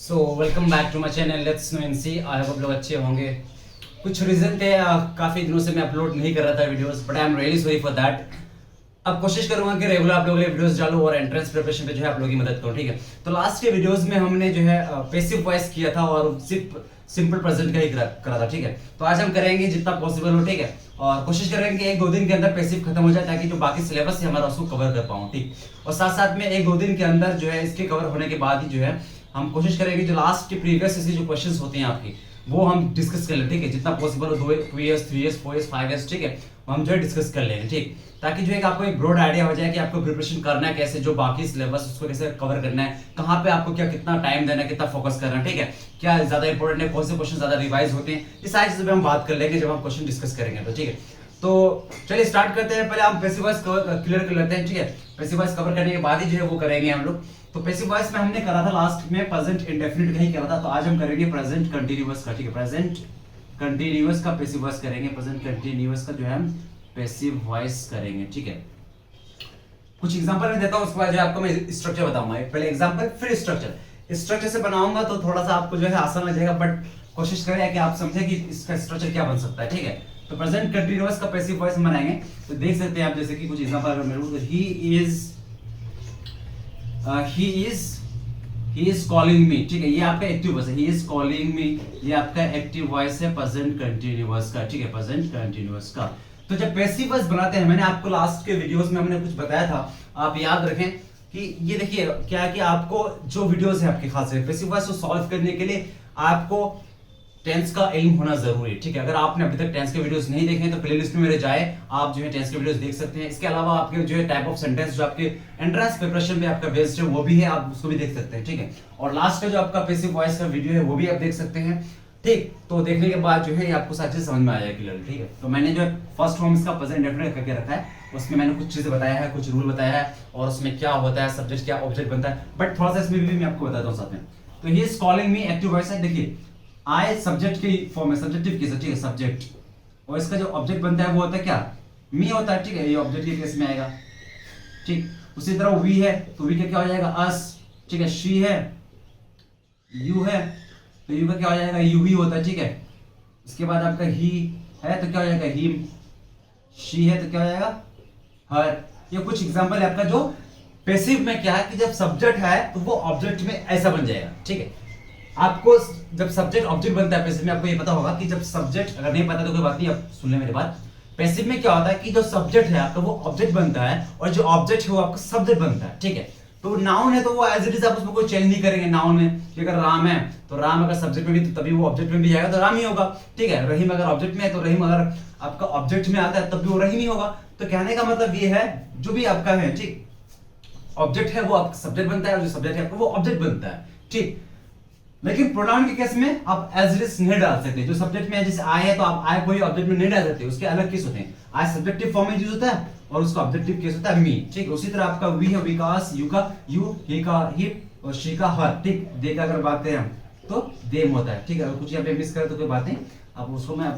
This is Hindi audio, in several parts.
So welcome back to my channel let's know and see. I hope आप लोग अच्छे होंगे। कुछ रीजन थे, काफी दिनों से मैं अपलोड नहीं कर रहा था videos, but I am really sorry for that. अब कोशिश करूंगा कि रेगुलर आप लोगों के लिए वीडियोस डालूं और एंट्रेंस प्रिपरेशन पे जो है आप लोगों की मदद करूं, ठीक है। तो लास्ट के वीडियोस में हमने जो है पैसिव वॉइस किया था और सिर्फ सिंपल प्रेजेंट का ही करा था, ठीक है। तो आज हम करेंगे जितना पॉसिबल हो, ठीक है, और कोशिश करेंगे कि एक दो दिन के अंदर पैसिव खत्म हो जाए ताकि जो बाकी सिलेबस है हमारा उसको कवर कर पाऊं, ठीक। और साथ साथ में एक दो दिन के अंदर जो है इसके कवर होने के बाद ही जो है हम कोशिश करेंगे जो लास्ट के प्रीवियस जो क्वेश्चंस होते हैं आपकी वो हम डिस्कस कर लें, ठीक है। जितना पॉसिबल हो 2 इयर्स 3 इयर्स 4 इयर्स 5 इयर्स, ठीक है, हम जो है डिस्कस कर लेंगे, ठीक। ताकि जो है आपको एक ब्रॉड आइडिया हो जाए कि आपको प्रिपरेशन करना है कैसे, जो बाकी सिलेबस उसको कैसे कवर करना है, कहाँ पे आपको क्या कितना टाइम देना है, कितना फोकस करना है, ठीक है, क्या ज्यादा इंपॉर्टेंट है, कौन से क्वेश्चन ज्यादा रिवाइज होते हैं, ये सारी चीजें हम बात कर लेंगे जब हम क्वेश्चन डिस्कस करेंगे, तो ठीक है। तो चलिए स्टार्ट करते हैं। पहले हम पैसिव वॉइस क्लियर कर लेते हैं, ठीक है। पैसिव वॉइस कवर करने के बाद ही जो है वो करेंगे हम लोग। तो पैसिव वॉइस में हमने करा था लास्ट में प्रेजेंट इंडेफिनिट का ही करा था, तो आज हम करेंगे प्रेजेंट कंटीन्यूअस का, ठीक है। प्रेजेंट कंटीन्यूअस का पैसिव वॉइस करेंगे, प्रेजेंट कंटीन्यूअस का जो है हम पैसिव वॉइस करेंगे, ठीक है। कुछ एग्जांपल मैं देता हूं, उसके बाद जो आपको मैं स्ट्रक्चर बताऊंगा। पहले एग्जांपल फिर स्ट्रक्चर। स्ट्रक्चर से बनाऊंगा तो थोड़ा सा आपको जो है आसान लग जाएगा, बट कोशिश करें कि आप समझे कि इसका स्ट्रक्चर क्या बन सकता है, ठीक है। तो प्रेजेंट कंटीन्यूअस का पैसिव वॉइस हम बनाएंगे, तो देख सकते हैं आप, जैसे कि कुछ एग्जांपल अगर मैं लूं तो ही इज कॉलिंग मी, ठीक है, ये आपका एक्टिव वॉइस है। ही इज कॉलिंग मी, ये आपका एक्टिव वॉइस है प्रेजेंट कंटीन्यूअस का, ठीक है, प्रेजेंट कंटीन्यूअस का। तो जब पैसिव वॉइस बनाते हैं, मैंने आपको लास्ट के वीडियोस में हमने कुछ बताया था, आप याद रखें कि ये देखिए क्या है कि आपको जो वीडियोस है आपके खास पैसिव वॉइस को सॉल्व करने के लिए आपको टेंस का इल्म होना जरूरी है, ठीक है। अगर आपने अभी तक टेंस के वीडियोस नहीं देखे तो प्लेलिस्ट में मेरे जाए, आप जो है टेंस के वीडियोस देख सकते हैं। इसके अलावा आपके जो है टाइप ऑफ सेंटेंस जो आपके एंट्रेंस प्रिपरेशन पे आपका बेस्ड है वो भी है, आप उसको भी देख सकते हैं, ठीक है। और लास्ट का जो आपका पैसिव वॉइस का वीडियो है वो भी आप देख सकते हैं, ठीक। तो देखने के बाद जो है आपको सारी चीज समझ में आ जाएगी क्लियर, ठीक है। तो मैंने जो फर्स्ट फॉर्म इसका प्रेजेंट इंडेफिनिट करके रखा है, उसमें मैंने कुछ चीजें बताया है, कुछ रूल बताया है, और उसमें क्या होता है, सब्जेक्ट क्या ऑब्जेक्ट बनता है, बट थोड़ा सा इसमें भी मैं आपको बताता हूँ साथ में। तो he is calling me active voice है, देखिए आई सब्जेक्ट की फॉर्म है, सब्जेक्टिव केस है, ठीक है, सब्जेक्ट, और इसका जो ऑब्जेक्ट बनता है वो होता है क्या, मी होता है, ठीक है, ये ऑब्जेक्ट के केस में आएगा, ठीक। उसी तरह वी है तो वी का क्या हो जाएगा, अस, ठीक है। शी है, यू है तो यू का क्या हो जाएगा, यू ही होता है, ठीक है। इसके बाद आपका ही है तो क्या हो जाएगा, हिम। शी है तो क्या हो जाएगा, हर। ये कुछ एग्जांपल है आपका जो पैसिव में क्या है कि जब सब्जेक्ट है तो वो ऑब्जेक्ट में ऐसा बन जाएगा, ठीक है। आपको जब सब्जेक्ट ऑब्जेक्ट बनता है पैसिव में, आपको ये पता होगा कि जब सब्जेक्ट, अगर नहीं पता तो कोई बात नहीं, आप सुन ले मेरी बात। पैसिव में क्या होता है कि जो सब्जेक्ट है आपका वो ऑब्जेक्ट बनता है, और जो ऑब्जेक्ट है वो आपका सब्जेक्ट बनता है, ठीक है। तो नाउन है तो वो एज इट इज, आप उसमें कोई चेंज नहीं करेंगे। नाउन में कि अगर राम है तो राम अगर सब्जेक्ट में भी तो तभी वो ऑब्जेक्ट में भी जाएगा तो राम ही होगा, ठीक है। रहीम अगर ऑब्जेक्ट में है तो रहीम अगर आपका ऑब्जेक्ट में आता है तब भी वो रहीम ही होगा। तो कहने का मतलब ये है जो भी आपका है, ठीक, ऑब्जेक्ट है वो आपका सब्जेक्ट बनता है, और जो सब्जेक्ट है आपका वो ऑब्जेक्ट बनता है, ठीक। लेकिन प्रोनाउन के केस में आप एज इट इज नहीं डाल सकते। जो सब्जेक्ट में है, जैसे आई है तो आप आई कोई ऑब्जेक्ट में नहीं डाल सकते, उसके अलग केस होते हैं। आई सब्जेक्टिव फॉर्म में यूज होता है और उसका ऑब्जेक्टिव केस होता है मी, ठीक। उसी तरह आपका वी है, विकास, यू का यू, ही का ही, और शी का हर, ठीक। दे का अगर बात करें हम तो देम होता है, ठीक है। अगर कुछ यहाँ पे मिस करें तो कोई बात नहीं, आप उसको मैं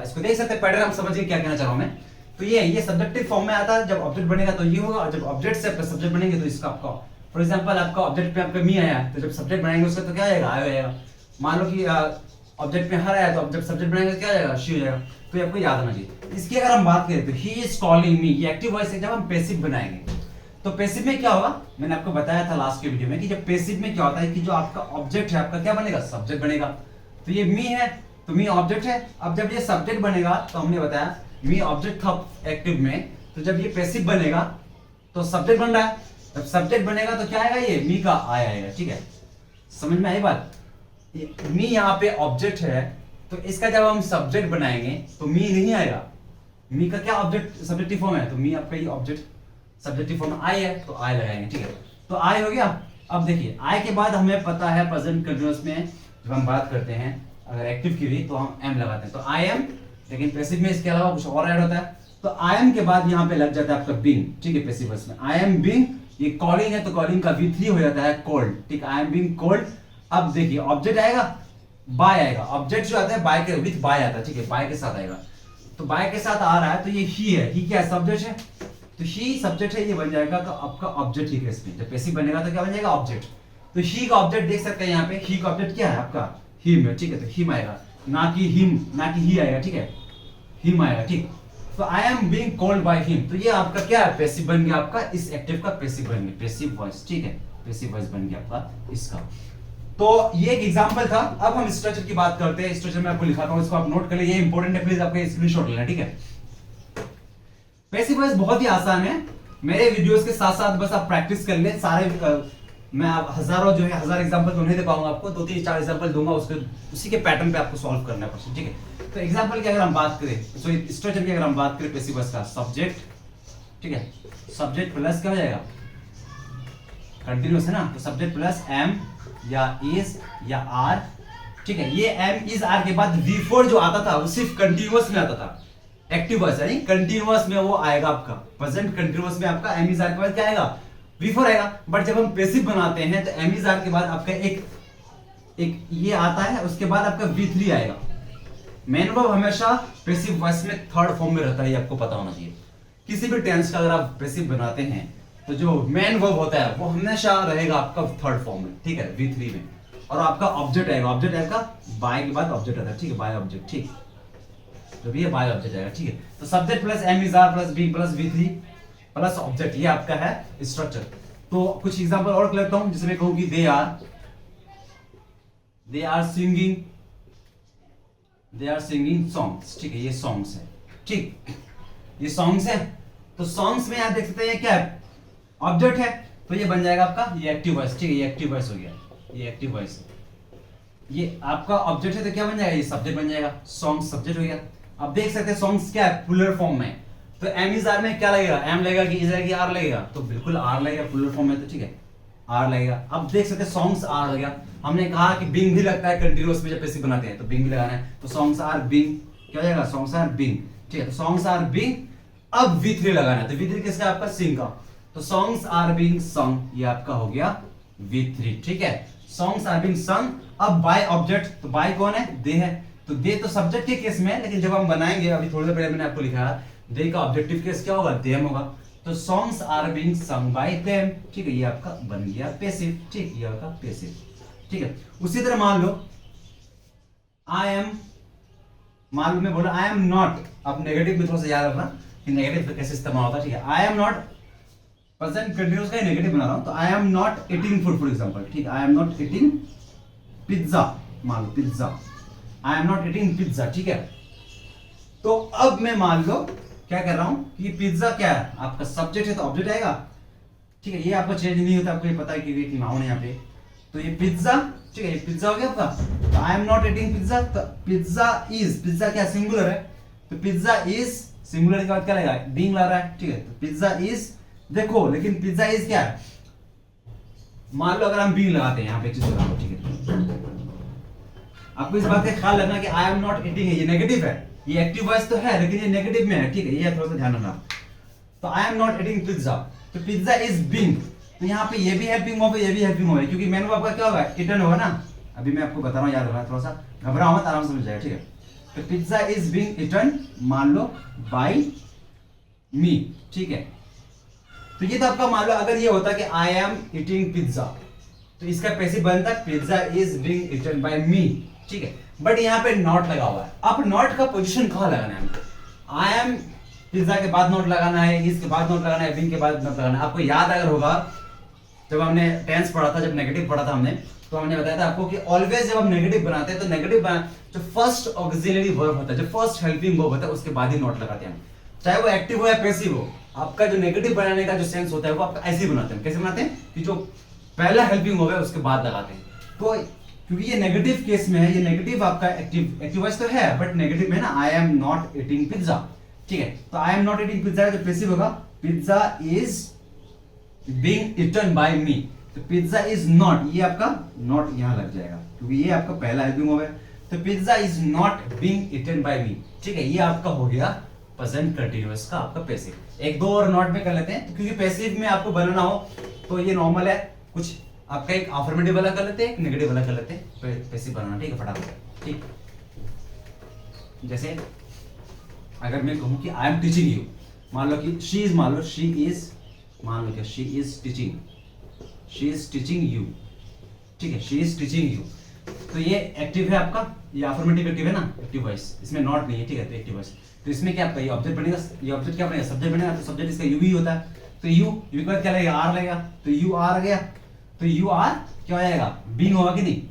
इसको देख सकते हैं, पैटर्न हम समझिए क्या कहना चाह रहा हूं मैं। तो ये सब्जेक्टिव फॉर्म में आता है, जब ऑब्जेक्ट बनेगा तो ये होगा, और जब ऑब्जेक्ट से सब्जेक्ट बनेंगे तो इसका आपका, फॉर एग्जांपल आपका ऑब्जेक्ट पे आपका मी आया तो जब सब्जेक्ट बनाएंगे उसका तो क्या आएगा, आएगा। मान लो कि ऑब्जेक्ट में हर आया तो जब सब्जेक्ट बनाएंगे तो क्या आ जाएगा, शी हो जाएगा। तो आपको याद आना चाहिए। इसकी अगर हम बात करें तो ही इज कॉलिंग मी, ये एक्टिव वॉइस है। जब हम पैसिव बनाएंगे तो पैसिव में क्या होगा, मैंने आपको बताया था लास्ट के वीडियो में कि जब पैसिव में क्या होता है कि जो आपका ऑब्जेक्ट है आपका क्या बनेगा, सब्जेक्ट बनेगा। तो ये मी है तो मी ऑब्जेक्ट है। अब जब ये सब्जेक्ट बनेगा तो हमने बताया मी ऑब्जेक्ट था एक्टिव में, तो जब ये पैसिव बनेगा तो सब्जेक्ट बन रहा है। जब सब्जेक्ट बनेगा तो क्या आएगा, ये मी का आएगा, ठीक है। समझ में आई बात। मी यहाँ पे ऑब्जेक्ट है तो इसका जब हम सब्जेक्ट बनाएंगे तो मी नहीं आएगा। मी का क्या ऑब्जेक्ट सब्जेक्टिव फॉर्म है, तो मी आपका ये ऑब्जेक्ट सब्जेक्टिव फॉर्म आई है तो आई लगाएंगे, ठीक है। तो आई हो गया। अब देखिए आई के बाद हमें पता है प्रेजेंट कंटीन्यूअस में जब हम बात करते हैं अगर एक्टिव की भी तो हम एम लगाते हैं, तो आई एम। लेकिन पैसिव में इसके अलावा कुछ और ऐड होता है, तो आई एम के बाद यहाँ पे लग जाता है आपका बीइंग, ठीक है। पैसिव में आई एम बीइंग, ये कॉलिंग है तो कॉलिंग का V3 हो जाता है कोल्ड, ठीक। I am being cold. अब देखिए ऑब्जेक्ट आएगा, बाय आएगा। ऑब्जेक्ट जो आता है बाय के विद बाय आता है, ठीक है, बाय के साथ आएगा। तो बाय के साथ आ रहा है तो ये ही है, ही क्या है, सब्जेक्ट है। तो ही सब्जेक्ट है, ये बन जाएगा तो आपका ऑब्जेक्ट ही केस में। जब पैसिव बनेगा तो क्या बन जाएगा, ऑब्जेक्ट। तो ही का ऑब्जेक्ट देख सकते हैं यहाँ पे, ही का ऑब्जेक्ट क्या है आपका, हिम है, ठीक है। तो हिम आएगा, ना कि हिम, ना कि ही आएगा, ठीक है, हिम आएगा, ठीक। तो I am being called by him, तो ये आपका क्या है, पैसिव बन गया आपका, इस एक्टिव का पैसिव बन गया, पैसिव वॉइस, ठीक है, पैसिव वॉइस बन गया आपका इसका। तो ये एक एग्जांपल था। अब हम स्ट्रक्चर की बात करते हैं। स्ट्रक्चर में आपको लिखाता हूं, इसको आप नोट कर लीजिए, ये इंपॉर्टेंट है, प्लीज आपका स्क्रीनशॉट लेना, ठीक है। पैसिव वॉइस बहुत ही आसान है, मेरे वीडियोस के साथ साथ बस आप प्रैक्टिस कर ले सारे। मैं आप हजारों जो है 1000 एग्जांपल तो नहीं दे पाऊंगा आपको, 2-3-4 एग्जांपल दूंगा, उसके उसी के पैटर्न पे आपको सॉल्व करना है क्वेश्चन, ठीक है। तो एग्जांपल की अगर हम बात करें, सॉरी स्ट्रक्चर की अगर हम बात करें पैसिव वॉइस का, सब्जेक्ट, ठीक है, सब्जेक्ट प्लस क्या हो जाएगा, कंटिन्यूअस है ना, तो सब्जेक्ट प्लस एम या इज या आर, ठीक है। ये एम इज आर के बाद V4 जो आता था वो सिर्फ कंटिन्यूअस में आता था, एक्टिव वॉइस यानी कंटिन्यूअस में वो आएगा आपका, प्रेजेंट कंटिन्यूअस में आपका एम इज आर के बाद क्या आएगा, V4 आएगा। बट जब हम पैसिव बनाते हैं तो एम इज आर के बाद आपका एक ये आता है, उसके बाद आपका V3 आएगा। मेन वर्ब हमेशा पैसिव वॉइस में थर्ड फॉर्म में रहता है, ये आपको पता होना चाहिए। किसी भी टेंस का अगर आप पैसिव बनाते हैं तो जो मेन वर्ब होता है वो हमेशा रहेगा आपका थर्ड फॉर्म में, ठीक है, V3 में। और आपका ऑब्जेक्ट आएगा, ऑब्जेक्ट आएगा बाय के बाद ऑब्जेक्ट आता है, ठीक है, बाय ऑब्जेक्ट, ठीक, तो भी ये बाय ऑब्जेक्ट आएगा, ठीक है। तो subject plus am is are plus be plus V3 plus object, ये आपका है स्ट्रक्चर। तो कुछ एग्जांपल और कर लेता हूं, जिसमें कहूं कि दे आर सिंगिंग सॉन्ग्स, ठीक है, ये सॉन्ग्स है, ठीक, ये सॉन्ग्स है। तो सॉन्ग्स में आप देख सकते हैं क्या है, ऑब्जेक्ट है, तो ये बन जाएगा आपका ये एक्टिव वॉइस, ठीक है, ये एक्टिव वॉइस हो गया, ये एक्टिव वॉइस। ये आपका ऑब्जेक्ट है तो क्या बन जाएगा, ये सब्जेक्ट बन जाएगा, सॉन्ग सब्जेक्ट हो गया। अब देख सकते हैं सॉन्ग्स क्या है, प्लूरल फॉर्म में, तो एम इज आर में क्या लगेगा, एम लगेगा कि इज लगेगा, आर लगेगा, तो बिल्कुल आर लगेगा प्लूरल फॉर्म में, तो ठीक है, आर लगेगा। अब देख सकते हैं सॉन्ग्स आर लग गया। हमने कहा कि बिंग भी लगता है कंटीन्यूअस में जब पैसिव बनाते हैं, तो बिंग भी लगाना है, तो सॉन्ग्स आर बिंग, क्या हो जाएगा, सॉन्ग्स आर बिंग, ठीक है, तो सॉन्ग्स आर बिंग। अब V3 लगाना है, तो V3 किसका, आपका सिंग का, तो सॉन्ग्स आर बीइंग सॉन्ग, ये आपका हो गया V3, ठीक है, सॉन्ग्स आर बीइंग सॉन्ग। अब बाय ऑब्जेक्ट, तो बाय कौन है, दे है, तो दे तो सब्जेक्ट के केस में है, लेकिन जब हम बनाएंगे, अभी थोड़ी देर पहले मैंने आपको लिखा है, दे का ऑब्जेक्टिव केस क्या होगा, देम होगा, तो songs are being sung by them, ठीक है, ये आपका बन गया पैसिव, ठीक, ये आपका पैसिव, ठीक है। उसी तरह मान लो आई एम, मान लो मैं बोला आई एम नॉट, अब नेगेटिव में थोड़ा सा याद रखना कि नेगेटिव कैसे इस्तेमाल होता है, ठीक है, I am not, present continuous का नेगेटिव बना रहा हूं, तो I am not eating food for example, ठीक, I am not eating pizza, मान लो pizza, I am not eating pizza, ठीक है। तो अब मैं मान लो क्या कर रहा हूं कि पिज्जा क्या है, आपका सब्जेक्ट है तो ऑब्जेक्ट आएगा, ठीक है, ये आपको चेंज नहीं होता, आपको ये पता है कि एक नाउन है यहाँ पे, तो ये पिज्जा, ठीक है, ये पिज्जा हो गया आपका, तो I am not eating pizza, तो पिज्जा इज, पिज्जा क्या सिंगुलर है, तो पिज्जा इज सिंगुलर के बाद क्या लगेगा, बीइंग लग रहा है, ठीक है, तो पिज्जा इज, देखो लेकिन पिज्जा इज क्या है, मान लो अगर हम बीइंग लगाते हैं यहाँ पे, चीज लगाओ, ठीक है, आपको इस बात का ख्याल रखना कि आई एम नॉट ईटिंग है, ये नेगेटिव है, ये एक्टिव वॉइस तो है लेकिन ये नेगेटिव में है, ठीक है, ये थोड़ा सा ध्यान रखना। तो I am not eating pizza, तो पिज्जा इज बीइंग, तो यहाँ पे ये भी हेल्पिंग वर्ब है, ये भी हेल्पिंग वर्ब है, क्योंकि मेन वर्ब आपका क्या होगा, ईटन होगा ना, अभी मैं आपको बता रहा हूँ, याद रखना, थोड़ा सा घबराओ मत, आराम से मिल जाएगा, ठीक है। तो पिज्जा इज बीइंग ईटन, मान लो बाय मी, ठीक है। तो ये तो आपका मान लो अगर ये होता कि आई एम ईटिंग पिज्जा, तो इसका पैसिव बनता pizza is being eaten by me, ठीक है। बट यहाँ पे नॉट लगा हुआ है, अब नॉट का पोजीशन कहाँ लगाना है हमको, आई एम पिज्जा के बाद नॉट लगाना है, इसके बाद नॉट लगाना है, बीइंग के बाद नॉट लगाना है। आपको याद अगर होगा जब हमने टेंस पढ़ा था, जब नेगेटिव पढ़ा था हमने, तो हमने बताया था आपको कि ऑलवेज जब हम नेगेटिव बनाते हैं तो नेगेटिव जो फर्स्ट ऑक्सिलरी वर्ब होता है, जो फर्स्ट हेल्पिंग वर्ब होता है, उसके बाद ही नॉट लगाते हैं, चाहे वो एक्टिव हो या पैसिव हो। आपका जो नेगेटिव बनाने का जो सेंस होता है वो आप ऐसे ही बनाते हैं, कैसे बनाते हैं कि जो पहला हेल्पिंग वर्ब है उसके बाद लगाते हैं। तो क्योंकि ये नेगेटिव केस में है, ये नेगेटिव आपका एक्टिव वॉइस तो है बट नेगेटिव में ना, I am not eating pizza, ठीक है। तो I am not eating pizza जो पैसिव होगा, pizza is being eaten by me, तो पिज्जा इज नॉट, ये आपका नॉट यहां लग जाएगा क्योंकि ये आपका पहला हेल्पिंग वर्ब है। तो pizza is not being eaten by me, ठीक है, ये आपका हो गया प्रेजेंट कंटीन्यूअस का आपका पैसिव। एक दो और नॉट में कर लेते हैं, तो क्योंकि पैसिव में आपको बनाना हो तो ये नॉर्मल है, कुछ आपका एक अफर्मेटिव वाला कर लेते हैं, एक नेगेटिव वाला कर लेते हैं, पैसिव बनाना, ठीक है, फटाफट, ठीक। जैसे अगर मैं कहूं कि आई एम टीचिंग यू, मान लो कि शी इज, मान लो शी इज, मान लो क्या शी इज टीचिंग यू, ठीक है, शी इज टीचिंग यू। तो ये एक्टिव है आपका, ये अफर्मेटिव एक्टिव है ना, एक्टिव वॉइस, इसमें नॉट नहीं है, ठीक है, तो एक्टिव वॉइस। तो इसमें क्या आपका ये ऑब्जेक्ट बनेगा, ये ऑब्जेक्ट क्या बनेगा, सब्जेक्ट बनेगा, तो सब्जेक्ट इसका यू ही होता है, तो यू के बाद क्या लगेगा, आर लगेगा, तो यू आर आ गया, तो यू आर क्या हो जाएगा, बीइंग होगा कि नहीं,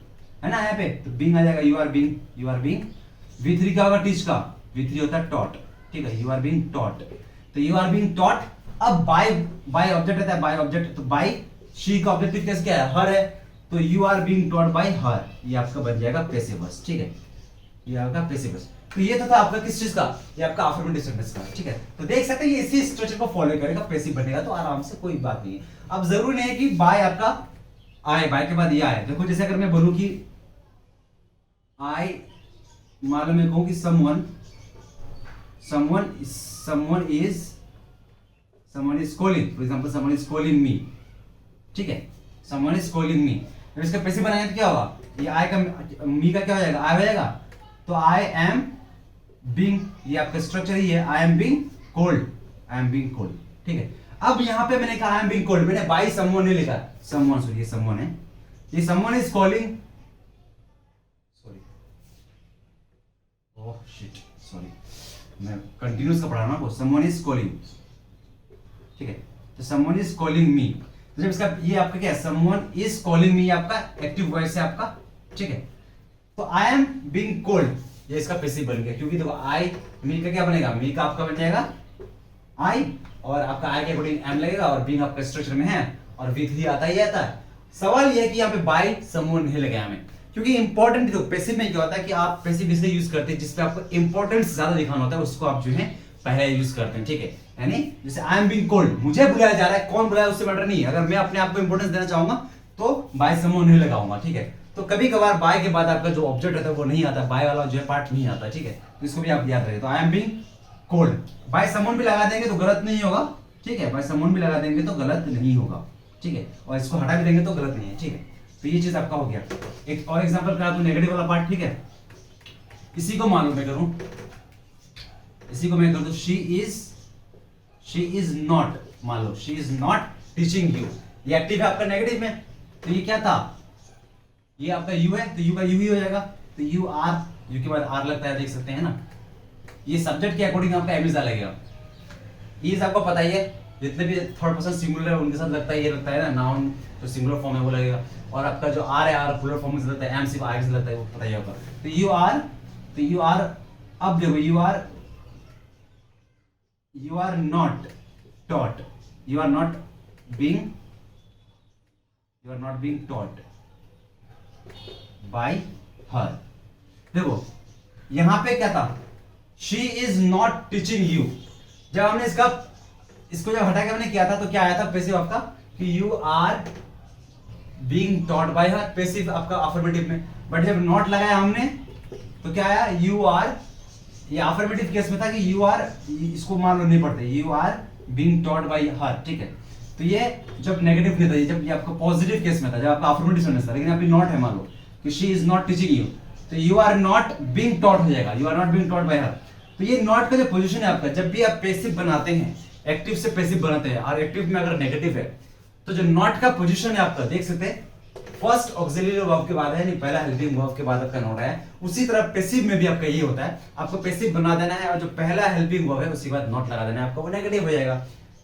है ना, यहाँ पे तो बीइंग आ जाएगा, you are being, you are being. V3 क्या होगा, टीच का, V3 होता है टॉट, ठीक है, यू आर बीइंग टॉट, तो यू आर बीइंग टॉट। अब बाय ऑब्जेक्ट रहता है, बाय ऑब्जेक्ट, तो बाय शी का ऑब्जेक्टिव कैसे क्या है, हर है, तो you are being taught by her, ये आपका बन जाएगा पैसिव वॉइस, ठीक है, ये आपका पैसिव वॉइस। तो ये तो था आपका किस चीज का, ये आपका अफर्मेटिव सेंटेंस का, ठीक है। तो देख सकते हैं ये इसी स्ट्रक्चर को फॉलो करेगा, पैसिव बनेगा, तो आराम से कोई बात नहीं है। अब जरूरी नहीं है कि बाय आपका आए, बाय के बाद ये आए। देखो जैसे अगर मैं बोलूं कि आई, मान लो मैं कहूं कि someone is calling, for example someone is calling me, ठीक है, someone is calling me, जब इसका पैसिव बनाएंगे तो क्या होगा, ये आई का, मी का क्या हो जाएगा, आई हो जाएगा, तो आई एम बीइंग, ये आपका स्ट्रक्चर ही है, I am being cold, I am being cold, ठीक है। अब यहाँ पे मैंने कहा आई एम बीइंग कोल्ड, मैंने बाय समवन नहीं लिखा, समवन, सॉरी ये समवन है, ये someone is calling, sorry oh shit, sorry मैं कंटिन्यूस का पढ़ा रहा हूं ना, समवन इज कॉलिंग, ठीक है, तो समवन इज कॉलिंग मी, तो जब इसका ये आपका क्या है, समवन इज कॉलिंग मी, आपका एक्टिव वॉइस है आपका, ठीक है। तो आई एम बीइंग कोल्ड, ये इसका पैसिव बन गया, क्योंकि देखो आई, मी का क्या बनेगा, मी का आपका बन जाएगा आई, और आपका आई के अकॉर्डिंग एम लगेगा, और बीइंग आपका स्ट्रक्चर में है, और V3 आता ही आता है। सवाल ये है कि यहाँ पे बाय समवन नहीं लगाया हमें, क्योंकि इंपॉर्टेंट, देखो पैसिव में क्या होता है कि आप पैसिव इसलिए यूज करते हैं जिसपे आपको इंपॉर्टेंस ज्यादा दिखाना होता है, उसको आप जो है पहले यूज करते हैं, ठीक है। यानी जैसे आई एम बीइंग कोल्ड, मुझे बुलाया जा रहा है, कौन बुलाया उससे मैटर नहीं है, अगर मैं अपने आप को इंपॉर्टेंस देना चाहूंगा तो बाय समवन नहीं लगाऊंगा, ठीक है। तो कभी कभार बाय के बाद आपका जो ऑब्जेक्ट रहता है वो नहीं आता, बाय वाला जो है पार्ट नहीं आता, ठीक है, तो इसको भी आप याद रखिए। तो I am being cold, by someone भी लगा देंगे तो गलत नहीं होगा, ठीक है, बाय समवन भी लगा देंगे तो गलत नहीं होगा, ठीक है, और इसको हटा भी देंगे तो गलत नहीं है, ठीक है। तो ये चीज आपका हो गया। एक और एग्जांपल करा, तो नेगेटिव वाला पार्ट, ठीक है, इसी को मान लो मैं करूं, इसी को मैं कर दूं, शी इज नॉट, मान लो she is not teaching you, ये एक्टिव है आपका नेगेटिव में, तो ये क्या था, ये आपका यू है, तो यू का यू ही हो जाएगा, तो यू आर, यू के बाद आर लगता है, देख सकते हैं ना, ये सब्जेक्ट के अकॉर्डिंग आपका एम इज आर लगेगा, इज आपको पता ही है, जितने भी थर्ड पर्सन सिंगुलर है उनके साथ लगता है, ये लगता है ना, नाउन जो सिंगुलर फॉर्म है वो लगेगा, और आपका जो आर है, आर प्लूरल फॉर्म में लगता है, एम सिर्फ आर से लगता है, वो पता ही होगा। तो यू आर, अब देखो you are not taught, you are not being taught by her. देखो यहां पे क्या था, she is not teaching you, जब हमने इसको जब हटा के हमने किया था तो क्या आया था पैसिव आपका, कि you are being taught by her, passive आपका अफर्मेटिव में। बट जब नॉट लगाया हमने तो क्या आया, यू आर, ये अफर्मेटिव केस में था कि यू आर, इसको मान लो नहीं पढ़ते, you are being taught by her, ठीक है। तो ये जब नेगेटिव नहीं था, ये जब ये आपका पॉजिटिव केस में था, जब आपका अफर्मेटिव सेंटेंस था, लेकिन यहाँ पे नॉट है, मान लो कि she is not teaching you, तो you are not being taught हो जाएगा, you are not being taught by her. तो ये नॉट का जो पोजीशन है आपका, जब भी आप पैसिव बनाते हैं, एक्टिव से पैसिव बनाते हैं, और एक्टिव में अगर नेगेटिव है तो जो नॉट का पोजीशन है आपका, देख सकते हैं फर्स्ट ऑक्सिलरी वर्ब के बाद है, नहीं पहला हेल्पिंग वर्ब के बाद आपका नॉट है, उसी तरह पैसिव में भी आपका ये होता है, आपको पैसिव बना देना है, और जो पहला हेल्पिंग वर्ब है उसके बाद नॉट लगा देना है आपको, वो नेगेटिव हो जाएगा।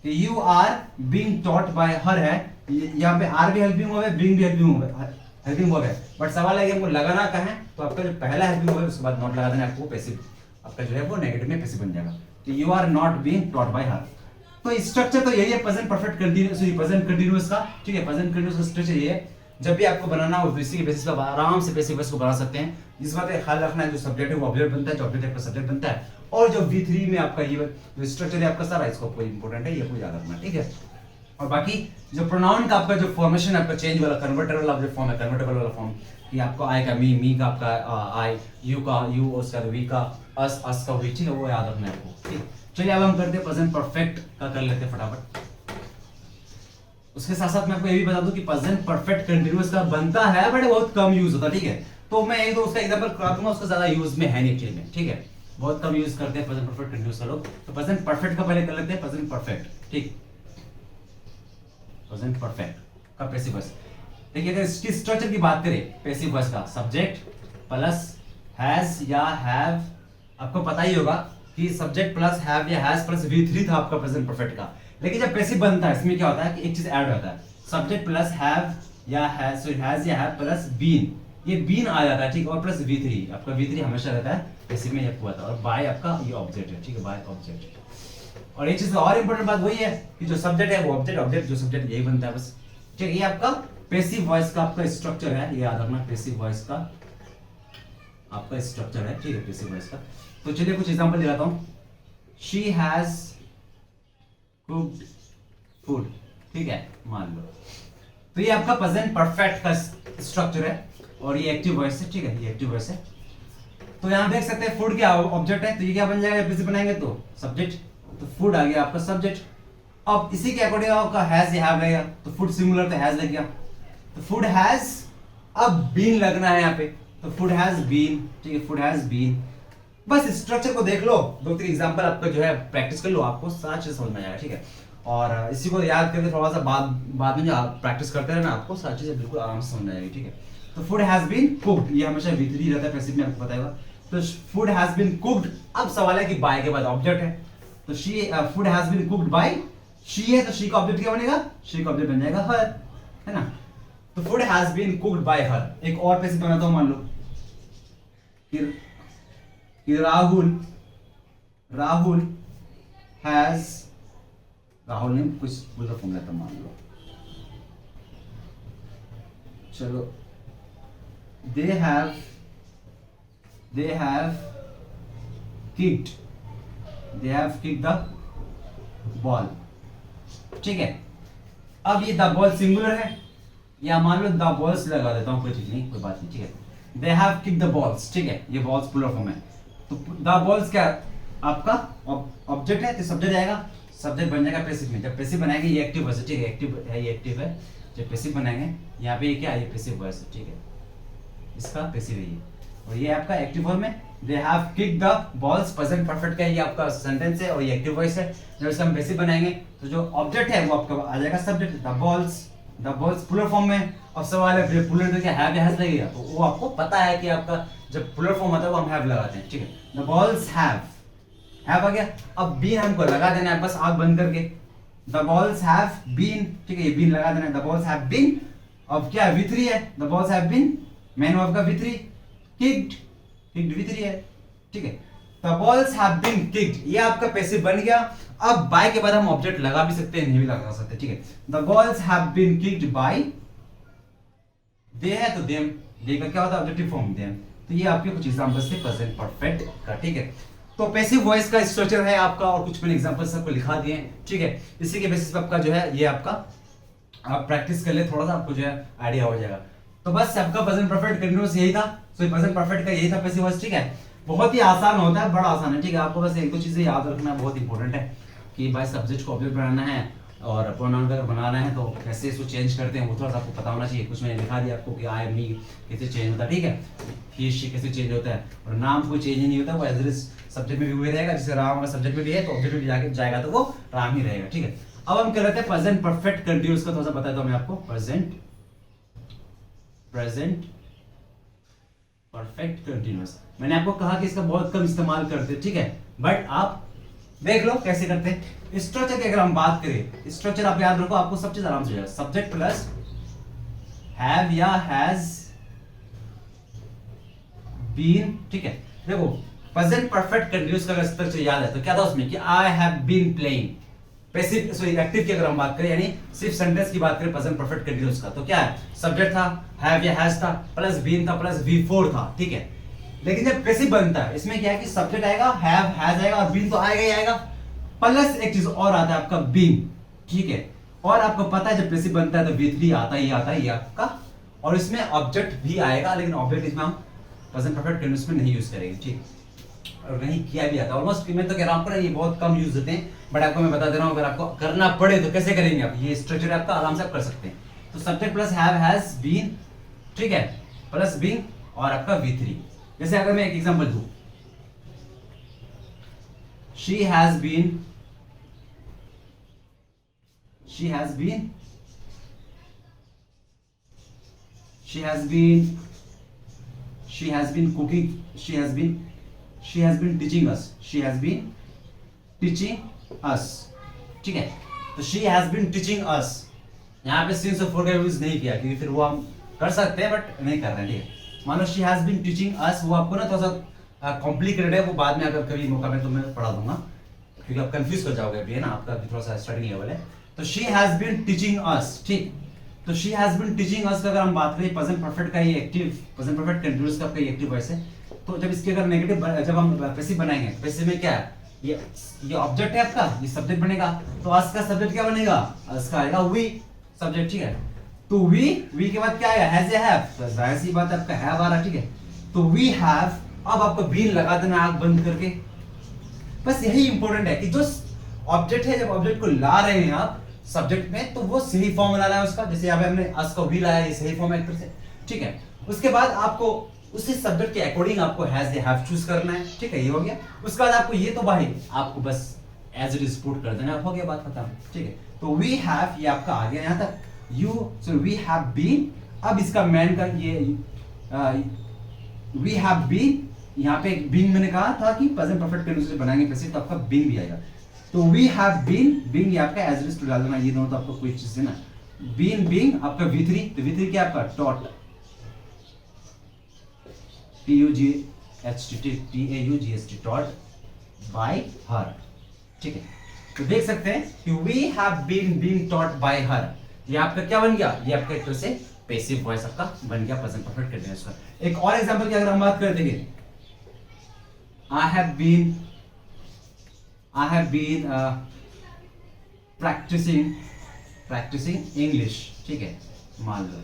कि you are being taught by her है, यहाँ पे आर भी हेल्पिंग वर्ब है, बीइंग भी हेल्पिंग वर्ब है, बट सवाल है कि हमको लगाना कहाँ है, तो आपका जो पहला हेल्पिंग वर्ब है उसके बाद नॉट लगा देना है आपको, पैसिव आपका जो है वो नेगेटिव में पैसिव बन जाएगा। तो you are not being taught by her. तो स्ट्रक्चर तो यही है present perfect continuous, present continuous का, ठीक है, प्रेजेंट कंटीन्यूअस का स्ट्रक्चर ये है। जब भी आपको बनाना हो तो इसी के बेसिस पर आराम से पैसिव वॉइस को बना सकते हैं। इस बात का ख्याल रखना है, जो सब्जेक्ट है वो ऑब्जेक्ट बनता है, जो ऑब्जेक्ट आपका सब्जेक्ट बनता है, और जो V3 में आपका ये जो स्ट्रक्चर है आपका सारा, इसको कोई इंपॉर्टेंट है, ये कोई याद रखना, ठीक है। और बाकी जो प्रोनाउन का आपका जो फॉर्मेशन है आपका चेंज वाला, कन्वर्टर वाला जो फॉर्म है, कन्वर्टेबल वाला फॉर्म, कि आपको आई का मी का आपका आई, यू का यू, उसका वी का अस का वी, ठीक है, वो याद रखना है आपको, ठीक। चलिए अब हम करते हैं प्रेजेंट परफेक्ट का, कर लेते हैं फटाफट। उसके साथ साथ मैं आपको ये भी बता दूं कि प्रेजेंट परफेक्ट कंटीन्यूअस का बनता है, बट बहुत कम यूज होता है, ठीक है। तो मैं एक दो उसका एग्जांपल करा दूंगा, उसका ज्यादा यूज में है नहीं एक्चुअली में, ठीक है, बहुत कम यूज करते हैं प्रेजेंट परफेक्ट कंटीन्यूअस का लोग। तो प्रेजेंट परफेक्ट का पहले कर लेते हैं, प्रेजेंट परफेक्ट, ठीक, प्रेजेंट परफेक्ट का पैसिव वॉइस। देखिए अगर इसकी स्ट्रक्चर की बात करें पैसिव वॉइस का, सब्जेक्ट प्लस हैज या हैव, आपको पता ही होगा कि सब्जेक्ट प्लस हैव या हैज प्लस V3 था आपका प्रेजेंट परफेक्ट का। लेकिन जब पैसिव बनता है इसमें क्या होता है कि एक चीज ऐड होता है, सब्जेक्ट प्लस हैव या हैज, सो हैज या हैव प्लस बीन, ये बीन आ जाता है ठीक है, और प्लस V3, आपका V3 हमेशा रहता है पैसिव में, ये हुआ था। और बाय आपका ये ऑब्जेक्ट है ठीक है, बाय ऑब्जेक्ट। और एक चीज और इंपॉर्टेंट बात वही है कि जो सब्जेक्ट है वो ऑब्जेक्ट, ऑब्जेक्ट जो सब्जेक्ट, यही बनता है बस ठीक है। ये आपका पैसिव वॉइस का आपका स्ट्रक्चर है, ये याद रखना, पैसिव वॉइस का आपका स्ट्रक्चर है ठीक है, पैसिव वॉइस का। तो चलिए कुछ एग्जांपल दिखाता हूं। शी हैज कुक्ड फूड, ठीक है मान लो। तो ये आपका प्रेजेंट परफेक्ट का स्ट्रक्चर है और ये एक्टिव वॉइस है ठीक है, ये एक्टिव वॉइस है। तो यहां देख सकते हैं फूड क्या ऑब्जेक्ट है, तो ये क्या बन जाएगा, पैसिव बनाएंगे तो सब्जेक्ट, तो फूड आ गया आपका सब्जेक्ट। अब इसी के अकॉर्डिंग आपका हैज या हैव लगेगा, तो फूड सिंगुलर तो हैज लग गया, तो फूड हैज, अब बीन लगना है यहाँ पे, तो फूड हैज बीन ठीक है, फूड हैज बीन। बस स्ट्रक्चर को देख लो, 2-3 एग्जांपल आपका जो है प्रैक्टिस कर लो, आपको सारा चीज समझ में आएगा ठीक है। और इसी को याद करके थोड़ा सा बाद में जो आप प्रैक्टिस करते हैं ना, आपको सारी चीजें बिल्कुल आराम से समझ में आएगी ठीक है। तो फूड हैज बीन कुक्ड, ये हमेशा V3 रहता है पैसिव में, आपको पता होगा। तो फूड हैज बीन कुक्ड, अब सवाल है कि बाय के बाद ऑब्जेक्ट है, तो she, food has been cooked by she है, तो शी का ऑब्जेक्ट क्या बनेगा, शी का ऑब्जेक्ट बन जाएगा हर, है ना। तो food has been cooked by her. एक और पैसिव बनाता हूं, मान लो कि राहुल हैज, राहुल ने कुछ बुरा फॉर्म लेता मान लो, चलो they have kicked the ball, ठीक है। अब ये द बॉल सिंगुलर है, या मान लो द बॉल्स लगा देता हूं, कोई ठीक नहीं, कोई बात नहीं ठीक है। They have kicked the balls, ठीक है, ये बॉल्स प्लुरल फॉर्म है, तो द बॉल्स क्या आपका ऑब्जेक्ट है, तो सब्जेक्ट आएगा, सब्जेक्ट बन जाएगा पैसिव में। जब पैसिव बनाएंगे ये एक्टिव वॉइस है ठीक है, एक्टिव है, ये एक्टिव है। जब पैसिव बनाएंगे यहाँ पे ये क्या है, ये पैसिव वॉइस है ठीक है, इसका पैसिव है ये, और ये आपका एक्टिव फॉर्म है। They have kicked the balls, present perfect का ये आपका सेंटेंस है और ये एक्टिव वॉइस है। जब इसका हम पैसिव बनाएंगे तो जो ऑब्जेक्ट है वो आपका आ जाएगा subject, the balls plural form में। अब सवाल है प्लुरल तो क्या हैव या हैज लगेगा, तो वो आपको पता है कि आपका जब प्लुरल फॉर्म आता है वो हम हैव लगाते हैं ठीक है। द बॉल्स हैव आ गया, अब बीन हमको लगा देना है बस आंख बंद करके, द बॉल्स हैव बीन, ठीक है, ये बीन लगा देना है, द बॉल्स हैव बीन। अब क्या V3 है, the balls have been, main verb का V3, किक्ड V3 है, ठीक है। The balls have been kicked, ये आपका पैसिव बन गया। अब बाय के बाद हम ऑब्जेक्ट लगा भी सकते हैं, नहीं भी लगा सकते, ठीक है। The balls have been kicked by, they है तो देम, दे का क्या होता है ऑब्जेक्टिव फॉर्म देम। तो ये आपके कुछ एग्जांपल्स थे प्रेजेंट परफेक्ट का, ठीक है। तो पैसिव वॉइस का स्ट्रक्चर है आपका, और कुछ मैंने एग्जांपल्स आपको लिखा दिए हैं, ठीक है। इसी के बेसिस पे आपका जो है ये आपका आप प्रैक्टिस कर ले, थोड़ा सा आपको जो है आइडिया हो जाएगा। तो बस आपका प्रेजेंट परफेक्ट कंटीन्यूअस यही था, सो प्रेजेंट परफेक्ट का यही था पैसिव वॉइस, ठीक है। बहुत ही आसान होता है, बड़ा आसान है, ठीक है। आपको बस एक दो चीजें याद रखना बहुत इंपॉर्टेंट है कि भाई सब्जेक्ट को ऑब्जेक्ट बनाना है और प्रोनाउन अगर बनाना है तो कैसे इसको चेंज करते हैं वो थोड़ा सा आपको पता होना चाहिए। कुछ मैंने लिखा दिया आपको कि आई मी कैसे चेंज होता है, ठीक है, ही शी कैसे चेंज होता है, और नाम कोई चेंज नहीं होता, वो एज इट इज सब्जेक्ट में भी वही रहेगा। जैसे राम अगर सब्जेक्ट में भी है तो ऑब्जेक्ट में जाके जाएगा तो वो राम ही रहेगा, ठीक है। अब हम कर रहे थे प्रेजेंट परफेक्ट कंटीन्यूअस का, थोड़ा सा बताता हूं मैं आपको। प्रेजेंट परफेक्ट कंटीन्यूअस, मैंने आपको कहा कि इसका बहुत कम इस्तेमाल करते हैं, ठीक है, बट आप देख लो कैसे करते हैं। स्ट्रक्चर की अगर हम बात करें, स्ट्रक्चर आप याद रखो, आपको सब चीज आराम से हो जाएगा। सब्जेक्ट प्लस हैव या हैज बीन, ठीक है। देखो प्रेजेंट परफेक्ट कंटीन्यूअस का अगर स्ट्रक्चर याद है तो क्या था उसमें कि I have been playing. Passive sorry active की अगर हम बात करें, यानी सिर्फ सेंटेंस की बात करें प्रेजेंट परफेक्ट कंटीन्यूअस का, तो क्या है, सब्जेक्ट था, हैव या हैज था, प्लस बीन था, प्लस V4 था, ठीक है। लेकिन जब पैसिव बनता है इसमें क्या है कि सब्जेक्ट आएगा, हैव हैज आएगा, और बीन तो आएगा ही आएगा, प्लस एक चीज और आता है आपका बीन, ठीक है। और आपको पता है जब पैसिव बनता है तो V3 आता ही आता है ये आपका, और इसमें ऑब्जेक्ट भी आएगा, लेकिन ऑब्जेक्ट इसमें हम प्रेजेंट परफेक्ट कंटीन्यूअस में नहीं यूज करेंगे, ठीक, और नहीं किया भी आता ऑलमोस्ट। मैं तो कह रहा हूं ये बहुत कम यूज होते हैं, बट आपको मैं बता दे रहा हूं अगर आपको करना पड़े तो कैसे करेंगे आप, ये स्ट्रक्चर आपका आराम से आप कर सकते हैं। तो subject plus have has been, ठीक है, प्लस बीन और आपका V3। जैसे अगर मैं एक एग्जांपल दूं, she has been she has been cooking, she has been teaching us, she has been teaching us, ठीक है। तो she has been teaching us, यहाँ पे since और for का यूज नहीं किया क्योंकि फिर वो हम कर सकते हैं बट नहीं कर रहे हैं, ठीक है। मान लो she has been teaching us, वो आपको ना थोड़ा सा कॉम्प्लिकेटेड है, वो बाद में अगर कभी मौका में तो मैं पढ़ा दूंगा क्योंकि आप कंफ्यूज कर जाओगे अभी, है ना, आपका अभी थोड़ा सा स्टार्टिंग लेवल है। तो she has been teaching us, ठीक। तो she has been teaching us का अगर हम बात करें प्रेजेंट परफेक्ट का ये एक्टिव, प्रेजेंट परफेक्ट कंटीन्यूअस का आपका एक्टिव वॉइस है। तो जब इसके अगर नेगेटिव, जब हम पैसिव बनाएंगे, पैसिव में क्या है, ये ऑब्जेक्ट है आपका, ये सब्जेक्ट बनेगा। तो आज का सब्जेक्ट क्या बनेगा, आज का आएगा वी सब्जेक्ट, ठीक है। तो वी के बाद क्या आएगा, हैज या हैव, तो जाहिर सी बात है आपका हैव आ रहा, ठीक है। तो वी हैव, अब आपको बीन लगा देना आंख बंद करके। बस यही इंपॉर्टेंट है कि जो ऑब्जेक्ट है, जब ऑब्जेक्ट को ला रहे हैं आप सब्जेक्ट में, तो वो सही फॉर्म लाना है उसका। जैसे यहाँ पे हमने आज का वी लाया, ये सही फॉर्म है एक तरह से, ठीक है। उसके बाद आपको उसी सब्जेक्ट के अकॉर्डिंग आपको हैज या हैव चूज करना है, ठीक है, ये हो गया। उसके बाद आपको ये तो भाई आपको बस एज इट इज पुट कर देना, हो गया बात खत्म, ठीक है। तो वी हैव, ये आपका आ गया यहाँ तक। You, so we have been, अब इसका मैन का ये वी हैव बीन, यहाँ पे बीन मैंने कहा था कि प्रेजेंट परफेक्ट कंटीन्यूअस बनाएंगे पैसिव, तो आपका बीन भी आएगा। तो वी हैव बीन ये आपका एज इट इज डाल देना, ये दोनों तो आपको कोई चीज है ना। बीन बीइंग आपका V3, तो V3 क्या आपका taught, TUGHT taught by her, ठीक है। तो देख सकते हैं कि we have been taught by her, ये आपका क्या बन गया, ये आपका एक तरह से पैसिव वॉइस आपका बन गया प्रेजेंट परफेक्ट कंटीन्यूअस का। एक और एग्जांपल की अगर हम बात कर देंगे, I have been practicing English, ठीक है, मान लो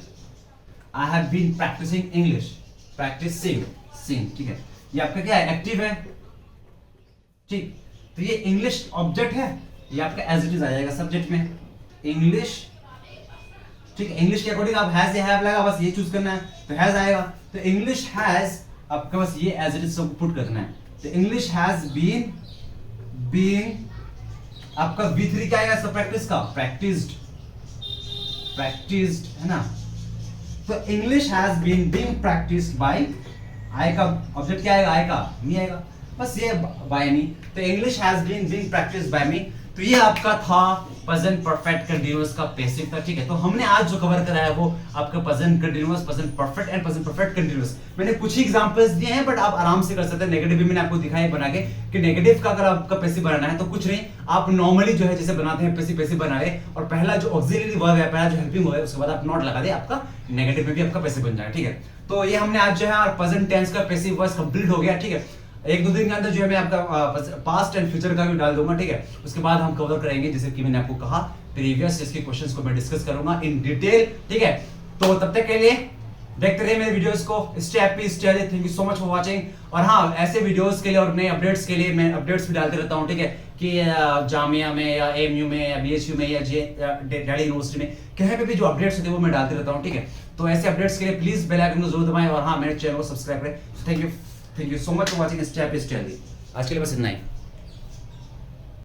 I have been practicing English, practicing, ठीक है। ये आपका क्या है, एक्टिव है, ठीक। तो ये इंग्लिश ऑब्जेक्ट है, ये आपका एज इट इज आ जाएगा सब्जेक्ट में, इंग्लिश, ठीक है। इंग्लिश के अकॉर्डिंग आप हैज या हैव लगा, बस ये चूज करना है, तो हैज आएगा। तो इंग्लिश हैज आपका बस ये एज इट इज सब पुट करना है। तो इंग्लिश हैज बीन आपका V3 क्या आएगा, इसका प्रैक्टिस का, प्रैक्टिस्ड है ना। तो English has been practised by, I का ऑब्जेक्ट क्या आएगा, आई का मी आएगा, बस ये बाय मी। तो English has been practised by me. तो ये आपका था प्रेजेंट परफेक्ट कंटीन्यूअस का पैसिव था, ठीक है। तो हमने आज जो कवर करा है वो आपका present continuous, present perfect and present perfect continuous. मैंने कुछ ही एग्जांपल्स दिए हैं बट आप आराम से कर सकते हैं। नेगेटिव भी मैंने आपको दिखाया बना के कि नेगेटिव का अगर आपका पैसिव बनाना है तो कुछ नहीं, आप नॉर्मली जो है जैसे बनाते हैं पैसिव बना रहे, और पहला जो ऑक्सिलरी वर्ब है, पहला जो हेल्पिंग वर्ब है, उसके बाद आप नॉट लगा दे, आपका नेगेटिव में भी आपका पैसिव बन जाएगा, ठीक है। तो ये हमने आज जो है प्रेजेंट टेंस का पैसिव वॉइस कंप्लीट हो गया, ठीक है। एक दो दिन के अंदर जो है मैं आपका पास्ट एंड फ्यूचर का भी डाल दूंगा, ठीक है। उसके बाद हम कवर करेंगे जैसे कि मैंने आपको कहा प्रीवियस इसके क्वेश्चंस को मैं डिस्कस करूंगा इन डिटेल, ठीक है। तो तब तक के लिए देखते रहिए मेरे वीडियोस को, stay happy, stay healthy, thank you so much for watching. और हाँ, ऐसे वीडियोस के लिए और नए अपडेट्स के लिए मैं अपडेट्स भी डालते रहता हूँ, ठीक है, कि जामिया में या AMU में या BHU में या दिल्ली यूनिवर्सिटी में कहीं पे भी जो अपडेट्स होते हैं वो मैं डालते रहता हूँ, ठीक है। तो ऐसे अपडेट्स के लिए प्लीज बेल आइकन को जरूर दबाएं और हाँ, मेरे चैनल को सब्सक्राइब करें। Thank you so much for watching, stay happy, stay healthy. आज के लिए बस इतना ही।